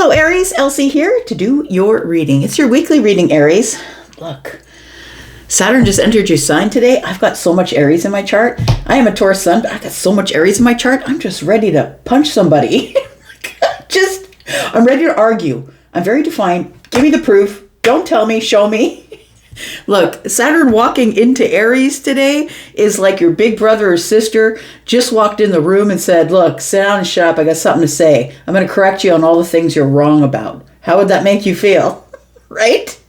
Hello Aries, Elsie here to do your reading. It's your weekly reading, Aries. Look, Saturn just entered your sign today. I've got so much Aries in my chart. I am a Taurus sun, but I got so much Aries in my chart. I'm just ready to punch somebody. I'm ready to argue. I'm very defiant. Give me the proof. Don't tell me, show me. Look, Saturn walking into Aries today is like your big brother or sister just walked in the room and said, look, sit down and shut up. I got something to say. I'm going to correct you on all the things you're wrong about. How would that make you feel? Right?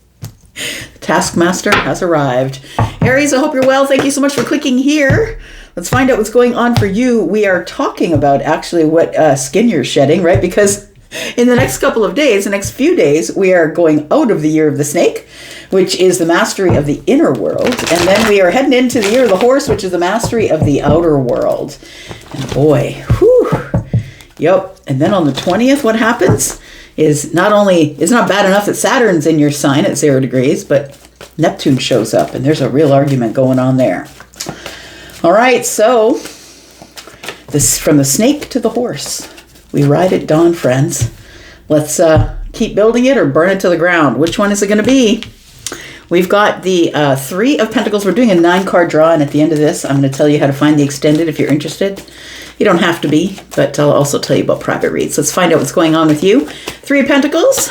The Taskmaster has arrived. Aries, I hope you're well. Thank you so much for clicking here. Let's find out what's going on for you. We are talking about actually what skin you're shedding, right? Because in the next couple of days, the next few days, we are going out of the year of the snake, which is the mastery of the inner world. And then we are heading into the year of the horse, which is the mastery of the outer world. And boy, whew. Yep. And then on the 20th, what happens is not only, it's not bad enough that Saturn's in your sign at 0 degrees, but Neptune shows up and there's a real argument going on there. All right. So this from the snake to the horse. We ride at dawn, friends. Let's keep building it or burn it to the ground. Which one is it going to be? We've got the 3 of Pentacles. We're doing a 9-card draw, and at the end of this, I'm going to tell you how to find the extended if you're interested. You don't have to be, but I'll also tell you about private reads. Let's find out what's going on with you. 3 of Pentacles.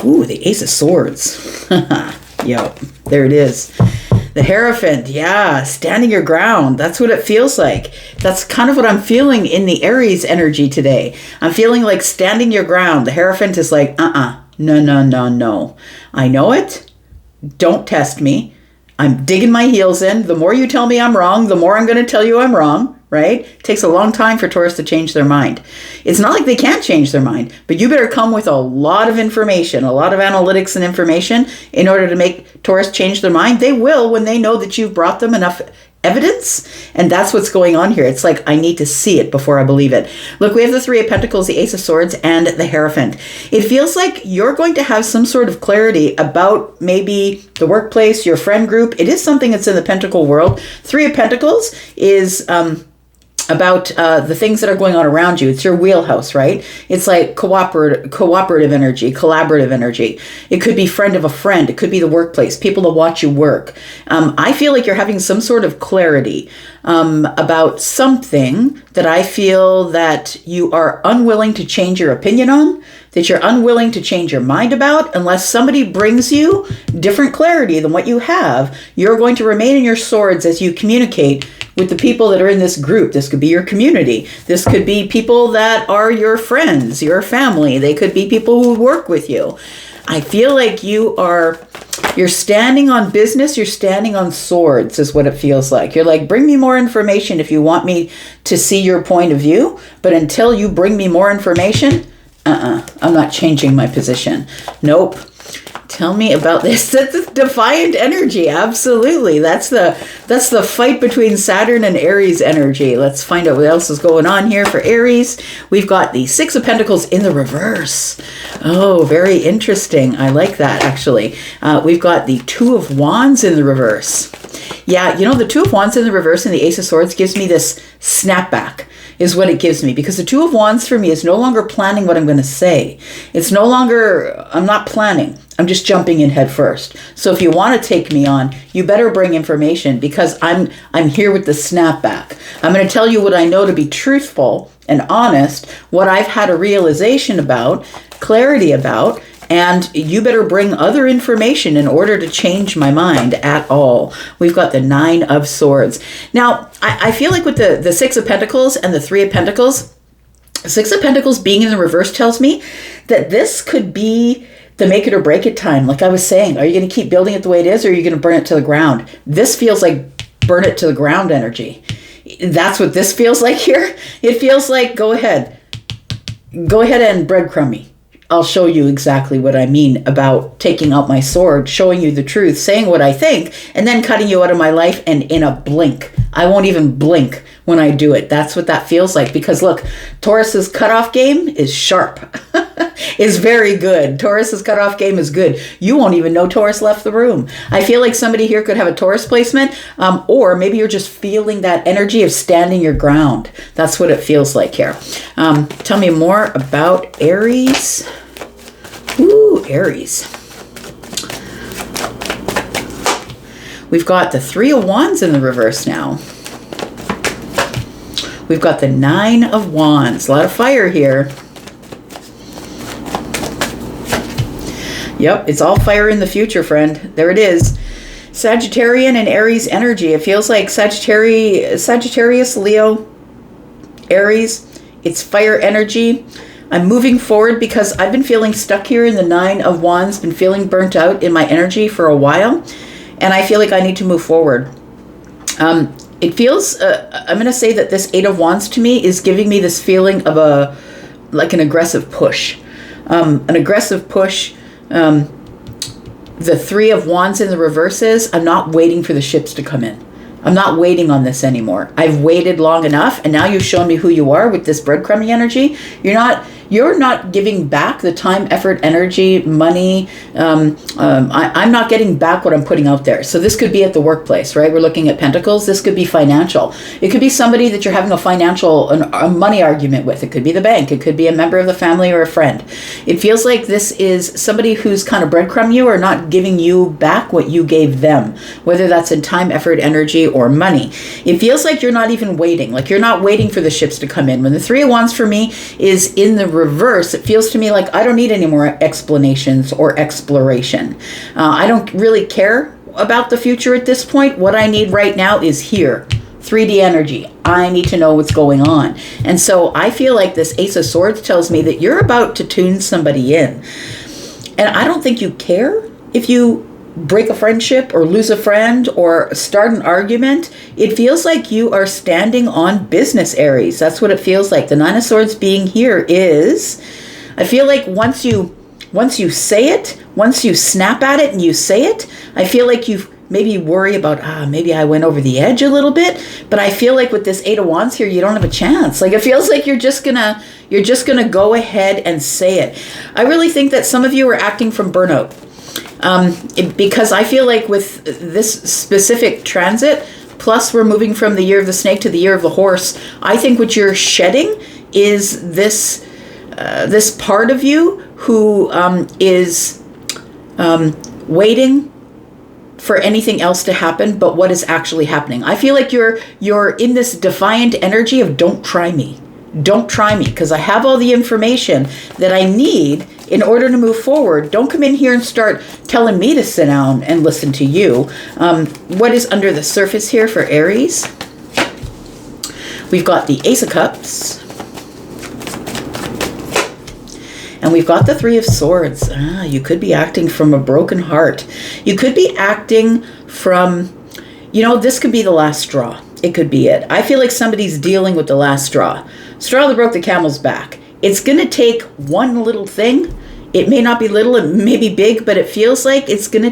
Ooh, the Ace of Swords. Yep, there it is. The Hierophant, yeah, standing your ground. That's what it feels like. That's kind of what I'm feeling in the Aries energy today. I'm feeling like standing your ground. The Hierophant is like, no. I know it. Don't test me. I'm digging my heels in. The more you tell me I'm wrong, the more I'm going to tell you I'm wrong, right? It takes a long time for Taurus to change their mind. It's not like they can't change their mind, but you better come with a lot of information, a lot of analytics and information in order to make Taurus change their mind. They will when they know that you've brought them enough evidence, and that's what's going on here. It's like, I need to see it before I believe it. Look, we have the 3 of Pentacles, the Ace of Swords, and the Hierophant. It feels like you're going to have some sort of clarity about maybe the workplace, your friend group. It is something that's in the Pentacle world. 3 of Pentacles is about the things that are going on around you. It's your wheelhouse, right? It's like cooperative energy, collaborative energy. It could be friend of a friend. It could be the workplace, people to watch you work. I feel like you're having some sort of clarity about something that I feel that you are unwilling to change your opinion on, that you're unwilling to change your mind about. Unless somebody brings you different clarity than what you have, you're going to remain in your swords as you communicate with the people that are in this group. This could be your community. This could be people that are your friends, your family. They could be people who work with you. I feel like you're standing on business. You're standing on swords is what it feels like. You're like, bring me more information if you want me to see your point of view. But until you bring me more information, I'm not changing my position. Nope. Tell me about this. That's defiant energy. Absolutely. That's the fight between Saturn and Aries energy. Let's find out what else is going on here for Aries. We've got the 6 of Pentacles in the reverse. Oh, very interesting. I like that, actually. We've got the 2 of Wands in the reverse. Yeah, you know, the 2 of Wands in the reverse and the Ace of Swords gives me this snapback. Is what it gives me, because the 2 of Wands for me is no longer planning what I'm going to say. It's no longer, I'm not planning. I'm just jumping in head first. So if you want to take me on, you better bring information, because I'm here with the snapback. I'm going to tell you what I know to be truthful and honest, what I've had a realization about, clarity about, and you better bring other information in order to change my mind at all. We've got the 9 of Swords. Now, I feel like with the 6 of Pentacles and the 3 of Pentacles, 6 of Pentacles being in the reverse tells me that this could be the make it or break it time. Like I was saying, are you going to keep building it the way it is, or are you going to burn it to the ground? This feels like burn it to the ground energy. That's what this feels like here. It feels like, go ahead and breadcrumb me. I'll show you exactly what I mean about taking out my sword, showing you the truth, saying what I think, and then cutting you out of my life. And in a blink, I won't even blink when I do it. That's what that feels like. Because look, Taurus's cutoff game is sharp. Is very good. Taurus's cutoff game is good. You won't even know Taurus left the room. I feel like somebody here could have a Taurus placement, or maybe you're just feeling that energy of standing your ground. That's what it feels like here. Tell me more about Aries. Ooh, Aries. We've got the Three of Wands in the reverse now. We've got the Nine of Wands. A lot of fire here. Yep, it's all fire in the future, friend. There it is. Sagittarian and Aries energy. It feels like Sagittarius, Leo, Aries. It's fire energy. I'm moving forward because I've been feeling stuck here in the Nine of Wands, been feeling burnt out in my energy for a while, and I feel like I need to move forward. It feels, I'm going to say that this Eight of Wands to me is giving me this feeling of an aggressive push. An aggressive push. The Three of Wands in the reverse is, I'm not waiting for the ships to come in. I'm not waiting on this anymore. I've waited long enough, and now you've shown me who you are with this breadcrumbing energy. You're not giving back the time, effort, energy, money. I'm not getting back what I'm putting out there. So this could be at the workplace, right? We're looking at Pentacles. This could be financial. It could be somebody that you're having a money argument with. It could be the bank. It could be a member of the family or a friend. It feels like this is somebody who's kind of breadcrumb you or not giving you back what you gave them, whether that's in time, effort, energy, or money. It feels like you're not even waiting. Like you're not waiting for the ships to come in. When the Three of Wands for me is in the reverse, it feels to me like I don't need any more explanations or exploration. I don't really care about the future at this point. What I need right now is here. 3D energy. I need to know what's going on. And so I feel like this Ace of Swords tells me that you're about to tune somebody in. And I don't think you care if you break a friendship or lose a friend or start an argument. It feels like you are standing on business, Aries. That's what it feels like. The Nine of Swords being here is, I feel like once you say it, once you snap at it and you say it, I feel like you maybe worry about, maybe I went over the edge a little bit, but I feel like with this Eight of Wands here, you don't have a chance. Like it feels like you're just gonna go ahead and say it. I really think that some of you are acting from burnout. Because I feel like with this specific transit, plus we're moving from the year of the snake to the year of the horse, I think what you're shedding is this part of you who is waiting for anything else to happen but what is actually happening. I feel like you're in this defiant energy of don't try me. Don't try me because I have all the information that I need in order to move forward. Don't come in here and start telling me to sit down and listen to you. What is under the surface here for Aries? We've got the Ace of Cups. And we've got the Three of Swords. You could be acting from a broken heart. You could be acting from, this could be the last straw. It could be it. I feel like somebody's dealing with the last straw. Straw that broke the camel's back. It's going to take one little thing. It may not be little, it may be big, but it feels like it's going to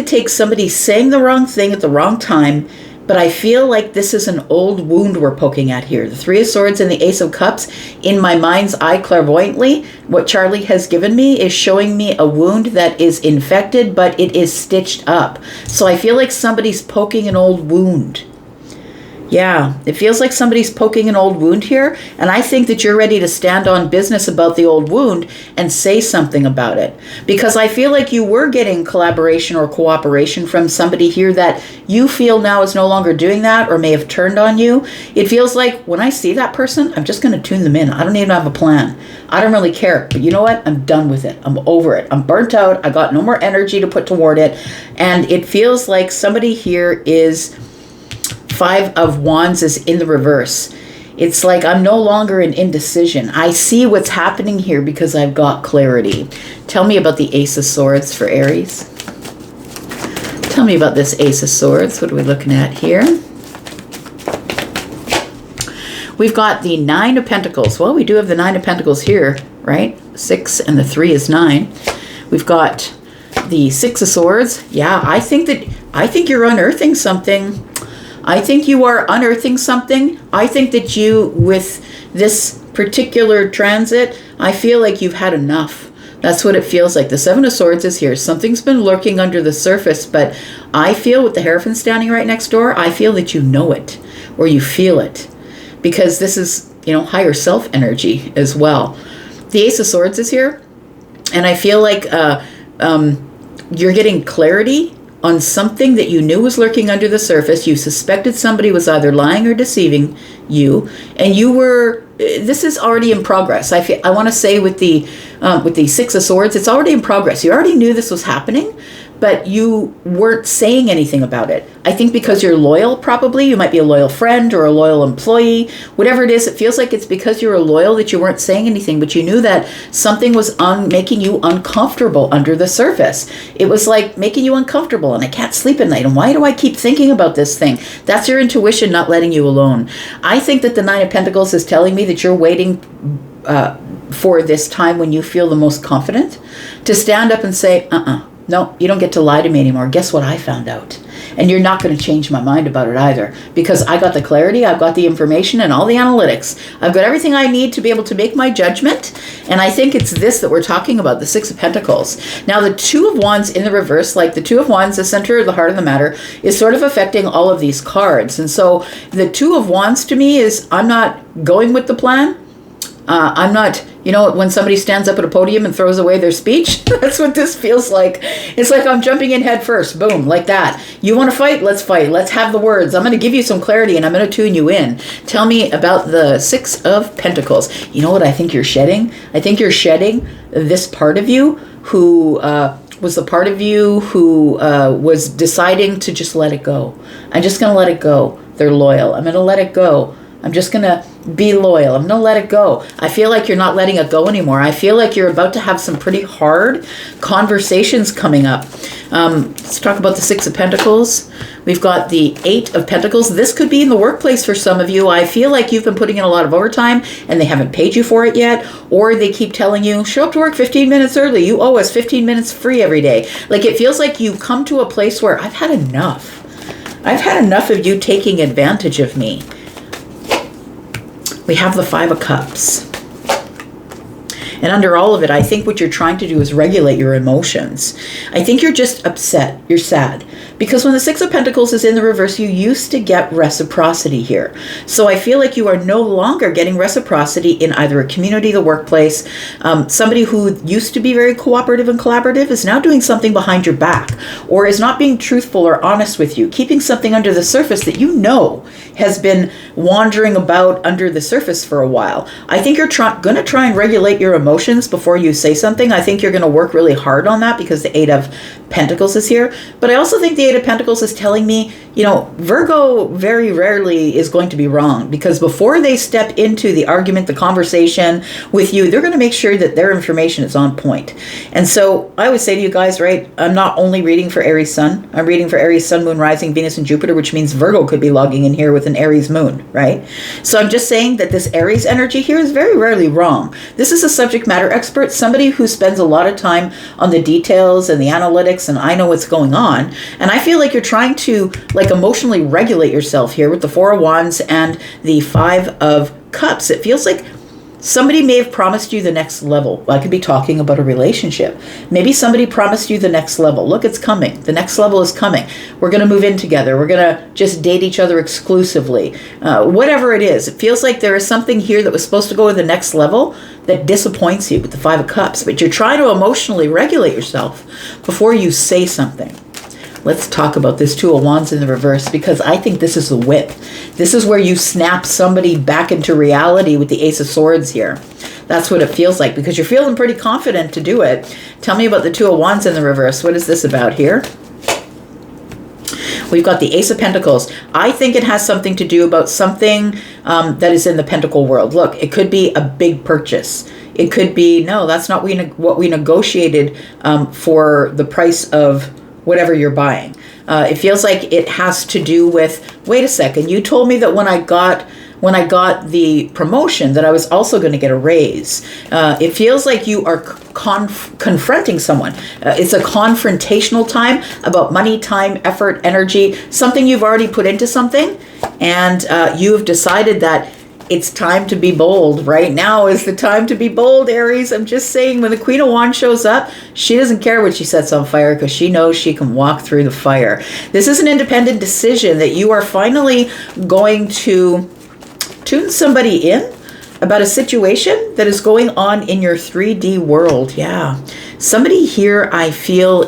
take somebody saying the wrong thing at the wrong time. But I feel like this is an old wound we're poking at here. The Three of Swords and the Ace of Cups, in my mind's eye clairvoyantly, what Charlie has given me is showing me a wound that is infected, but it is stitched up. So I feel like somebody's poking an old wound. Yeah, it feels like somebody's poking an old wound here, and I think that you're ready to stand on business about the old wound and say something about it. Because I feel like you were getting collaboration or cooperation from somebody here that you feel now is no longer doing that or may have turned on you. It feels like when I see that person, I'm just going to tune them in. I don't even have a plan. I don't really care. But you know what? I'm done with it. I'm over it. I'm burnt out. I got no more energy to put toward it. And it feels like somebody here is... Five of Wands is in the reverse. It's like I'm no longer in indecision. I see what's happening here because I've got clarity. Tell me about the Ace of Swords for Aries. Tell me about this Ace of Swords. What are we looking at here? We've got the Nine of Pentacles. Well, we do have the Nine of Pentacles here, right? 6 and the 3 is 9. We've got the Six of Swords. Yeah, I think you're unearthing something. I think you are unearthing something. I think that you, with this particular transit, I feel like you've had enough. That's what it feels like. The Seven of Swords is here. Something's been lurking under the surface, but I feel with the Hierophant standing right next door, I feel that you know it, or you feel it, because this is, higher self energy as well. The Ace of Swords is here, and I feel like you're getting clarity on something that you knew was lurking under the surface. You suspected somebody was either lying or deceiving you, and this is already in progress. I want to say with the Six of Swords, it's already in progress. You already knew this was happening, but you weren't saying anything about it. I think because you're loyal, probably. You might be a loyal friend or a loyal employee. Whatever it is, it feels like it's because you're loyal that you weren't saying anything, but you knew that something was making you uncomfortable under the surface. It was like making you uncomfortable, and I can't sleep at night, and why do I keep thinking about this thing? That's your intuition not letting you alone. I think that the Nine of Pentacles is telling me that you're waiting for this time when you feel the most confident to stand up and say, no, you don't get to lie to me anymore. Guess what I found out? And you're not going to change my mind about it either, because I got the clarity, I've got the information and all the analytics. I've got everything I need to be able to make my judgment. And I think it's this that we're talking about, the Six of Pentacles. Now, the Two of Wands in the reverse, like the Two of Wands, the center of the heart of the matter, is sort of affecting all of these cards. And so the Two of Wands to me is, I'm not going with the plan. I'm not, when somebody stands up at a podium and throws away their speech, that's what this feels like. It's like I'm jumping in head first, boom, like that. You want to fight? Let's fight. Let's have the words. I'm going to give you some clarity and I'm going to tune you in. Tell me about the Six of Pentacles. You know what I think you're shedding? I think you're shedding this part of you who was the part of you who was deciding to just let it go. I'm just going to let it go. They're loyal. I'm going to let it go. I'm just going to be loyal. I'm going to let it go. I feel like you're not letting it go anymore. I feel like you're about to have some pretty hard conversations coming up. Let's talk about the Six of Pentacles. We've got the Eight of Pentacles. This could be in the workplace for some of you. I feel like you've been putting in a lot of overtime and they haven't paid you for it yet, or they keep telling you, show up to work 15 minutes early. You owe us 15 minutes free every day. Like, it feels like you come to a place where I've had enough. I've had enough of you taking advantage of me. We have the Five of Cups. And under all of it, I think what you're trying to do is regulate your emotions. I think you're just upset. You're sad. Because when the Six of Pentacles is in the reverse, you used to get reciprocity here. So I feel like you are no longer getting reciprocity in either a community, the workplace. Somebody who used to be very cooperative and collaborative is now doing something behind your back, or is not being truthful or honest with you, keeping something under the surface that you know has been wandering about under the surface for a while. I think you're going to try and regulate your emotions before you say something. I think you're going to work really hard on that because the Eight of Pentacles is here. But I also think the Eight of Pentacles is telling me, Virgo very rarely is going to be wrong, because before they step into the argument, the conversation with you, they're going to make sure that their information is on point. And so I always say to you guys, right, I'm not only reading for Aries Sun, I'm reading for Aries Sun, Moon, Rising, Venus, and Jupiter, which means Virgo could be logging in here with an Aries Moon, right? So I'm just saying that this Aries energy here is very rarely wrong. This is a subject matter expert, somebody who spends a lot of time on the details and the analytics, and I know what's going on. And I feel like you're trying to emotionally regulate yourself here with the Four of Wands and the Five of Cups. It feels like somebody may have promised you the next level. I could be talking about a relationship. Maybe somebody promised you the next level. Look, it's coming. The next level is coming. We're going to move in together. We're going to just date each other exclusively. Whatever it is, it feels like there is something here that was supposed to go to the next level that disappoints you with the Five of Cups. But you're trying to emotionally regulate yourself before you say something. Let's talk about this Two of Wands in the reverse, because I think this is the whip. This is where you snap somebody back into reality with the Ace of Swords here. That's what it feels like, because you're feeling pretty confident to do it. Tell me about the Two of Wands in the reverse. What is this about here? We've got the Ace of Pentacles. I think it has something to do about something that is in the pentacle world. Look, it could be a big purchase. It could be, no, that's not what we negotiated for the price of whatever you're buying. It feels like it has to do with, wait a second, you told me that when I got when I got the promotion that I was also going to get a raise. It feels like you are confronting someone. It's a confrontational time about money, time, effort, energy, something you've already put into something, and you've decided that it's time to be bold. Right now is the time to be bold, Aries. I'm just saying, when the Queen of Wands shows up, she doesn't care what she sets on fire because she knows she can walk through the fire. This is an independent decision that you are finally going to tune somebody in about a situation that is going on in your 3D world. Yeah. Somebody here, I feel,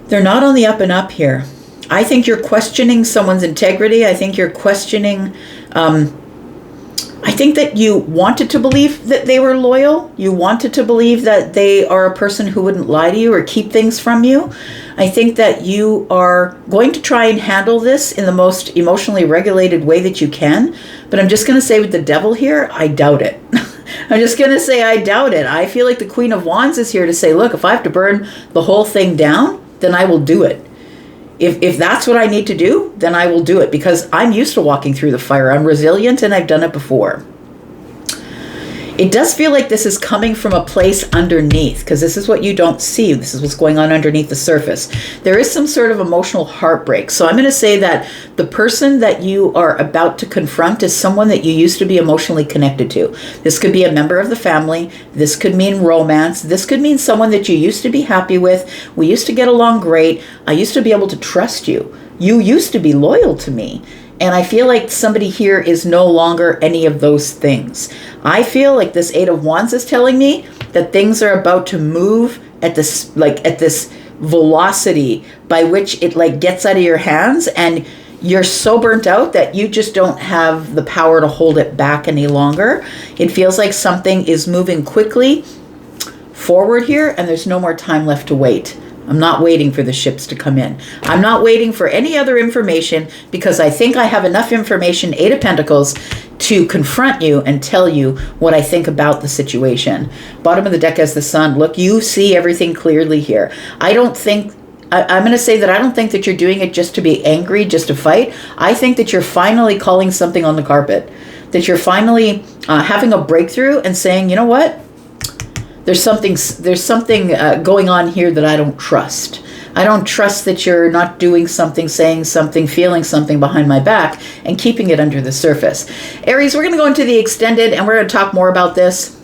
they're not on the up and up here. I think you're questioning someone's integrity. I think you're questioning, I think that you wanted to believe that they were loyal. You wanted to believe that they are a person who wouldn't lie to you or keep things from you. I think that you are going to try and handle this in the most emotionally regulated way that you can. But I'm just going to say, with the devil here, I doubt it. I'm just going to say I doubt it. I feel like the Queen of Wands is here to say, look, if I have to burn the whole thing down, then I will do it. If that's what I need to do, then I will do it, because I'm used to walking through the fire. I'm resilient and I've done it before. It does feel like this is coming from a place underneath, because this is what you don't see. This is what's going on underneath the surface. There is some sort of emotional heartbreak. So I'm going to say that the person that you are about to confront is someone that you used to be emotionally connected to. This could be a member of the family. This could mean romance. This could mean someone that you used to be happy with. We used to get along great. I used to be able to trust you. You used to be loyal to me. And I feel like somebody here is no longer any of those things. I feel like this Eight of Wands is telling me that things are about to move at this velocity by which it gets out of your hands, and you're so burnt out that you just don't have the power to hold it back any longer. It feels like something is moving quickly forward here, and there's no more time left to wait. I'm not waiting for the ships to come in. I'm not waiting for any other information, because I think I have enough information, Eight of Pentacles, to confront you and tell you what I think about the situation. Bottom of the deck has the Sun. Look, you see everything clearly here. I'm going to say that I don't think that you're doing it just to be angry, just to fight. I think that you're finally calling something on the carpet. That you're finally having a breakthrough and saying, you know what? There's something going on here that I don't trust. I don't trust that you're not doing something, saying something, feeling something behind my back and keeping it under the surface. Aries, we're going to go into the extended and we're going to talk more about this.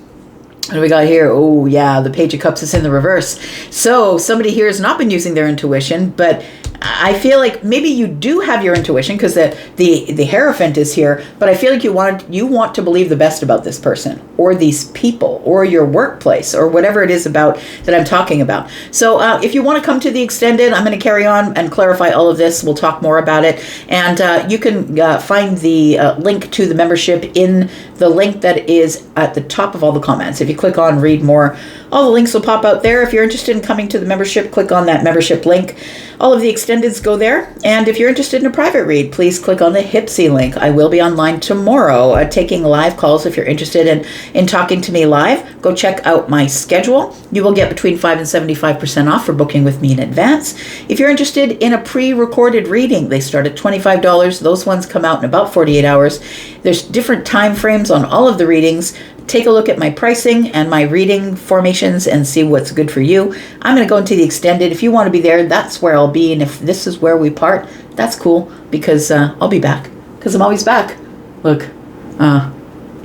What do we got here? Oh, yeah, the Page of Cups is in the reverse. So somebody here has not been using their intuition, but I feel like maybe you do have your intuition, because the Hierophant is here, but I feel like you want to believe the best about this person or these people or your workplace or whatever it is about that I'm talking about. So if you want to come to the extended, I'm going to carry on and clarify all of this. We'll talk more about it. And you can find the link to the membership in the link that is at the top of all the comments. If you click on read more, all the links will pop out there. If you're interested in coming to the membership, click on that membership link. All of the extendeds go there. And if you're interested in a private read, please click on the Hypsee link. I will be online tomorrow taking live calls. If you're interested in talking to me live, go check out my schedule. You will get between 5 and 75% off for booking with me in advance. If you're interested in a pre-recorded reading, they start at $25. Those ones come out in about 48 hours. There's different time frames on all of the readings. Take a look at my pricing and my reading formations and see what's good for you. I'm going to go into the extended. If you want to be there, that's where I'll be. And if this is where we part, that's cool, because I'll be back, because I'm always back. Look,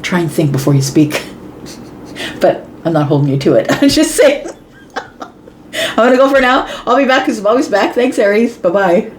try and think before you speak. But I'm not holding you to it. I'm just saying. I'm going to go for now. I'll be back because I'm always back. Thanks, Aries. Bye-bye.